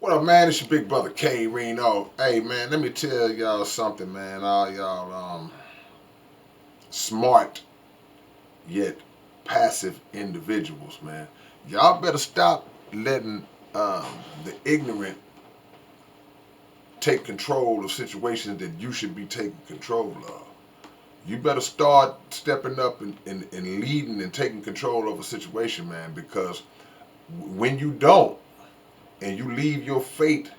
What up, man? It's your big brother K-Rino. Hey, man, let me tell y'all something, man. All y'all smart yet passive individuals, man. Y'all better stop letting um, the ignorant take control of situations that you should be taking control of. You better start stepping up and leading and taking control of a situation, man, because when you don't and you leave your fate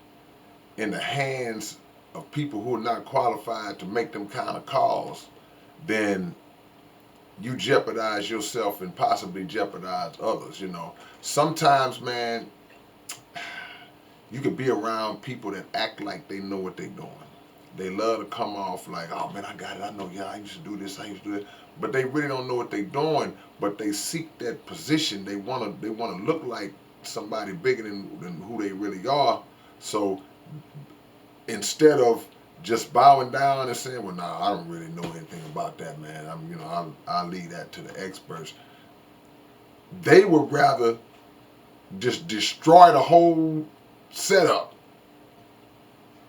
in the hands of people who are not qualified to make them kind of calls, then you jeopardize yourself and possibly jeopardize others. Sometimes, man, you could be around people that act like they know what they're doing. They love to come off like, oh man, I got it. I know, yeah, I used to do this, I used to do it. But they really don't know what they're doing. But they seek that position. They wanna look like somebody bigger than who they really are. So instead of just bowing down and saying, well, nah, I don't really know anything about that, man. I'll leave that to the experts. They would rather just destroy the whole setup,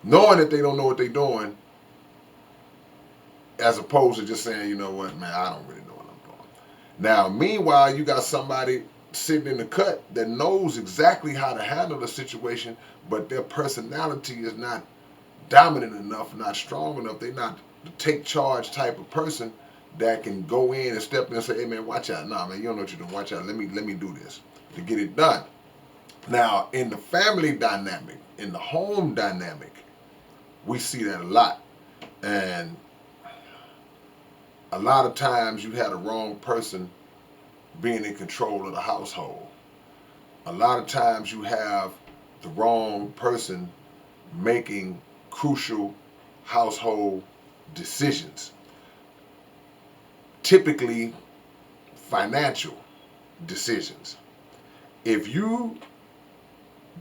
knowing that they don't know what they're doing, as opposed to just saying, you know what, man, I don't really know what I'm doing. Now, meanwhile, you got somebody sitting in the cut that knows exactly how to handle the situation, but their personality is not dominant enough, not strong enough. They're not the take charge type of person that can go in and step in and say, hey man, watch out. Nah, man, you don't know what you're doing. Watch out. Let me do this to get it done. Now, in the family dynamic, in the home dynamic, we see that a lot. And a lot of times you had a wrong person being in control of the household. A lot of times you have the wrong person making crucial household decisions, typically financial decisions. If you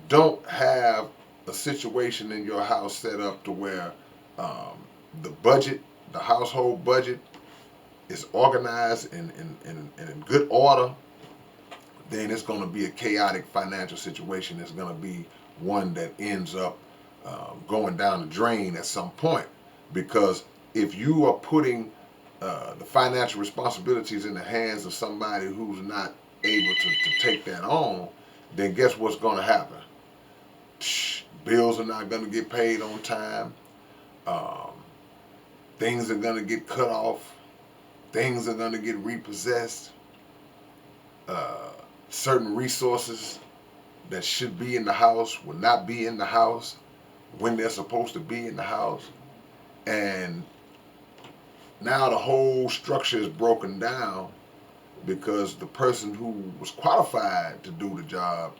don't have a situation in your house set up to where um, the household budget is organized and in good order, then it's going to be a chaotic financial situation. It's going to be one that ends up going down the drain at some point. Because if you are putting the financial responsibilities in the hands of somebody who's not able to take that on, then guess what's going to happen? Bills are not going to get paid on time. Um, things are going to get cut off. Things are going to get repossessed. Uh, Certain resources that should be in the house will not be in the house when they're supposed to be in the house. And now the whole structure is broken down because the person who was qualified to do the job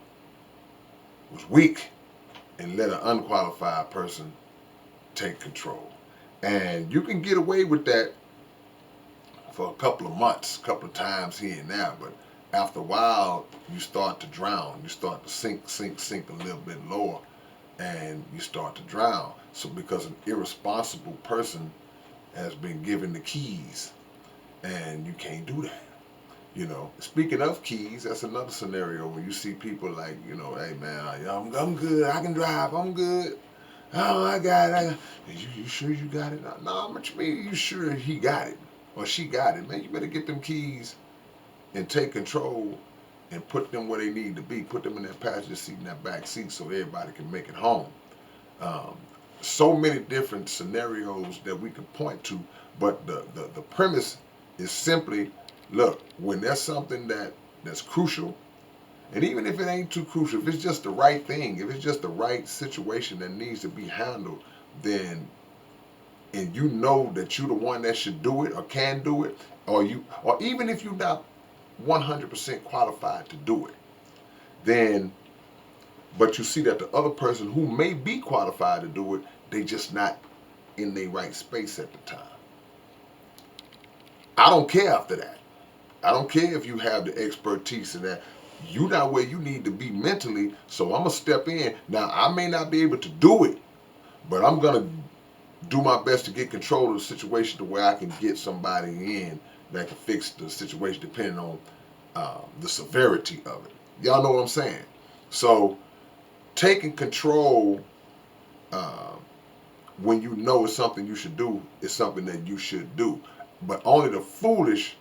was weak and let an unqualified person take control. And you can get away with that for a couple of months, a couple of times here and there, but after a while, you start to drown. You start to sink a little bit lower, and you start to drown. So because an irresponsible person has been given the keys, and you can't do that. Speaking of keys, that's another scenario where you see people like, hey man, I'm good, I can drive, I'm good. Oh, I got it. You sure you got it? No, what you mean you sure he got it or she got it? Man, you better get them keys and take control and put them where they need to be. Put them in that passenger seat and that back seat so everybody can make it home. Um, so many different scenarios that we can point to, but the premise is simply, look, when there's something that's crucial, and even if it ain't too crucial, if it's just the right thing, if it's just the right situation that needs to be handled, then and you know that you're the one that should do it or can do it, or even if you're not 100% qualified to do it, then but you see that the other person who may be qualified to do it, they just not in their right space at the time. I don't care after that. I don't care if you have the expertise in that. You're not where you need to be mentally, so I'm gonna step in. Now I may not be able to do it, but I'm gonna do my best to get control of the situation to where I can get somebody in that can fix the situation depending on the severity of it. Y'all know what I'm saying? So taking control uh, when you know it's something you should do is something that you should do. But only the foolish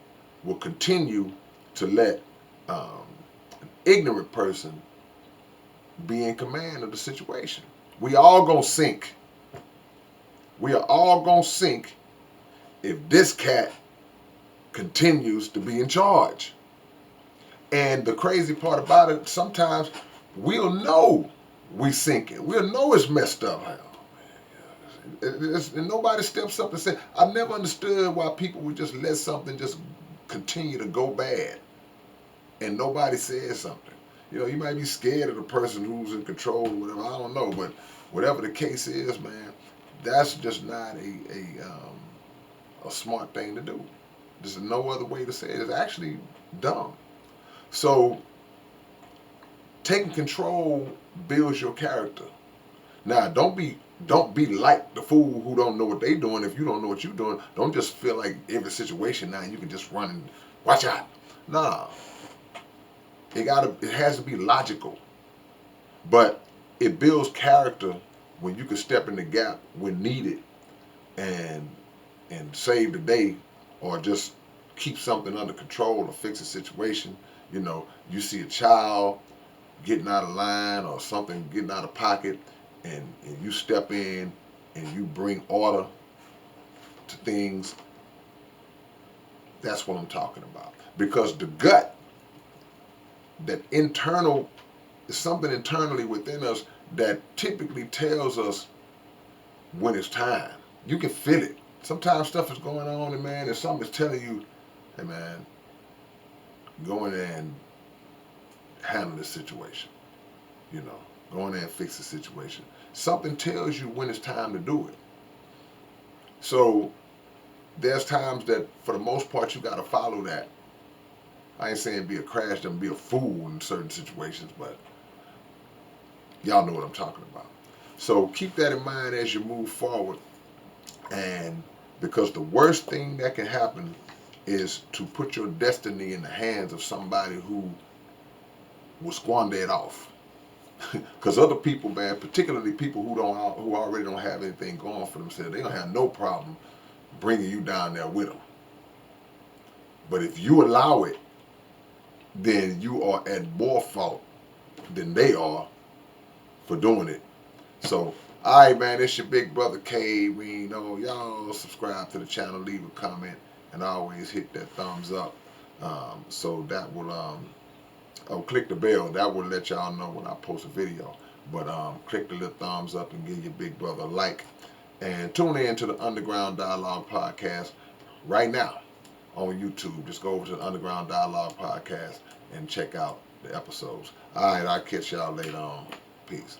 will continue to let um, an ignorant person be in command of the situation. We all gonna sink. We are all gonna sink if this cat continues to be in charge. And the crazy part about it, sometimes we'll know we sinking. We'll know it's messed up. And nobody steps up and says, I've never understood why people would just let something just continue to go bad and nobody says something. You know, you might be scared of the person who's in control or whatever. I don't know, but whatever the case is, man, that's just not a smart thing to do. There's no other way to say it. It's actually dumb. So taking control builds your character. Now, don't be like the fool who don't know what they doing. If you don't know what you're doing, don't just feel like every situation now you can just run and watch out. Nah, it has to be logical, but it builds character when you can step in the gap when needed and save the day or just keep something under control or fix a situation. You know, you see a child getting out of line or something getting out of pocket, and you step in and you bring order to things. That's what I'm talking about. Because the gut, that internal, is something internally within us that typically tells us when it's time. You can feel it. Sometimes stuff is going on, and man, if something is telling you, hey man, go in there and handle this situation. You know, go in there and fix the situation. Something tells you when it's time to do it. So there's times that, for the most part, you got to follow that. I ain't saying be a crash dummy, be a fool in certain situations, but y'all know what I'm talking about. So keep that in mind as you move forward. And because the worst thing that can happen is to put your destiny in the hands of somebody who will squander it off. Because other people, man, particularly people who already don't have anything going for themselves, they don't have no problem bringing you down there with them. But if you allow it, then you are at more fault than they are for doing it. So, all right, man, it's your big brother K-Rino. Y'all subscribe to the channel, leave a comment, and always hit that thumbs up. So that will, click the bell. That will let y'all know when I post a video. But click the little thumbs up and give your big brother a like. And tune in to the Underground Dialogue Podcast right now on YouTube. Just go over to the Underground Dialogue Podcast and check out the episodes. All right, I'll catch y'all later on. Peace.